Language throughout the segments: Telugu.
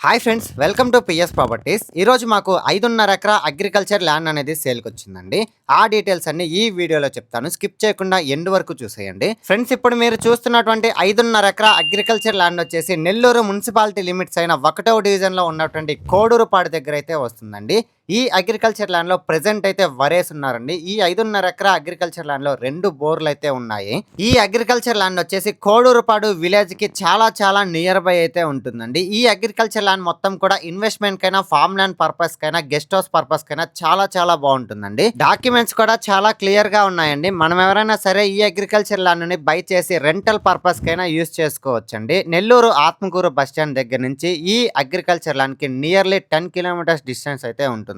Hi friends, welcome to PS properties. ఈరోజు మాకు 5.5 ఎకరా అగ్రికల్చర్ ల్యాండ్ అనేది సేల్కి వచ్చిందండి. ఆ డీటెయిల్స్ అన్ని ఈ వీడియోలో చెప్తాను, స్కిప్ చేయకుండా ఎండ్ వరకు చూసేయండి. ఫ్రెండ్స్, ఇప్పుడు మీరు చూస్తున్నటువంటి 5.5 ఎకరా అగ్రికల్చర్ ల్యాండ్ వచ్చేసి నెల్లూరు మున్సిపాలిటీ లిమిట్స్ అయిన 1వ డివిజన్లో ఉన్నటువంటి కోడూరుపాడు దగ్గర అయితే వస్తుందండి. ఈ అగ్రికల్చర్ ల్యాండ్ లో ప్రెసెంట్ అయితే వరేసి ఉన్నారండి. ఈ 5.5 ఎకరా అగ్రికల్చర్ ల్యాండ్ లో 2 బోర్లు అయితే ఉన్నాయి. ఈ అగ్రికల్చర్ ల్యాండ్ వచ్చేసి కోడూరుపాడు విలేజ్ కి చాలా నియర్ బై అయితే ఉంటుందండి. ఈ అగ్రికల్చర్ ల్యాండ్ మొత్తం కూడా ఇన్వెస్ట్మెంట్ కైనా, ఫార్మ్ ల్యాండ్ పర్పస్ కైనా, గెస్ట్ హౌస్ పర్పస్ కైనా చాలా బాగుంటుందండి. డాక్యుమెంట్స్ కూడా చాలా క్లియర్ గా ఉన్నాయండి. మనం ఎవరైనా సరే ఈ అగ్రికల్చర్ ల్యాండ్ ని బై చేసి రెంటల్ పర్పస్ కైనా యూజ్ చేసుకోవచ్చండి. నెల్లూరు ఆత్మకూరు బస్ స్టాండ్ దగ్గర నుంచి ఈ అగ్రికల్చర్ ల్యాండ్ కి నియర్లీ 10 కిలోమీటర్స్ డిస్టెన్స్ అయితే ఉంటుంది.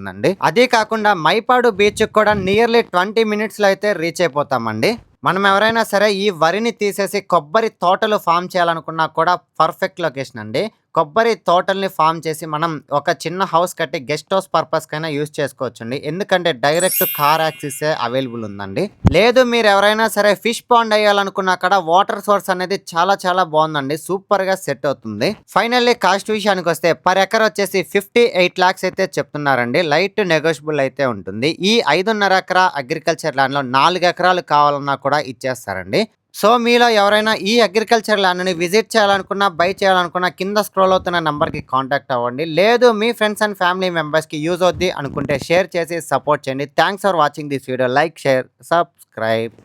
అదే కాకుండా మైపాడు బీచ్ కూడా నియర్లీ 20 మినిట్స్ లో అయితే రీచ్ అయిపోతామండి. మనం ఎవరైనా సరే ఈ వరిని తీసేసి కొబ్బరి తోటలు ఫామ్ చేయాలనుకున్నా కూడా పర్ఫెక్ట్ లొకేషన్ అండి. కొబ్బరి తోటల్ని ఫామ్ చేసి మనం ఒక చిన్న హౌస్ కట్టి గెస్ట్ హౌస్ పర్పస్ కైనా యూజ్ చేసుకోవచ్చండి. ఎందుకంటే డైరెక్ట్ కార్ యాక్సెస్ అవైలబుల్ ఉందండి. లేదు, మీరు ఎవరైనా సరే ఫిష్ పాండ్ అయ్యాలనుకున్నా కూడా వాటర్ సోర్స్ అనేది చాలా బాగుందండి. సూపర్ గా సెట్ అవుతుంది. ఫైనల్లీ కాస్ట్ విషయానికి వస్తే పర్ ఎకర్ వచ్చేసి 58 lakhs అయితే చెప్తున్నారండి. లైట్ నెగోషియబుల్ అయితే ఉంటుంది. ఈ 5.5 ఎకరా అగ్రికల్చర్ ల్యాండ్ లో 4 ఎకరాలు కావాలన్నా కూడా ఇచ్చేస్తారండి. సో మీలో ఎవరైనా ఈ అగ్రికల్చర్ ల్యాండ్ని విజిట్ చేయాలనుకున్నా, బై చేయాలనుకున్నా కింద స్క్రోల్ అవుతున్న నెంబర్కి కాంటాక్ట్ అవ్వండి. లేదు, మీ ఫ్రెండ్స్ అండ్ ఫ్యామిలీ మెంబర్స్కి యూజ్ అవుద్ది అనుకుంటే షేర్ చేసి సపోర్ట్ చేయండి. Thanks for watching this video. Like, share, subscribe.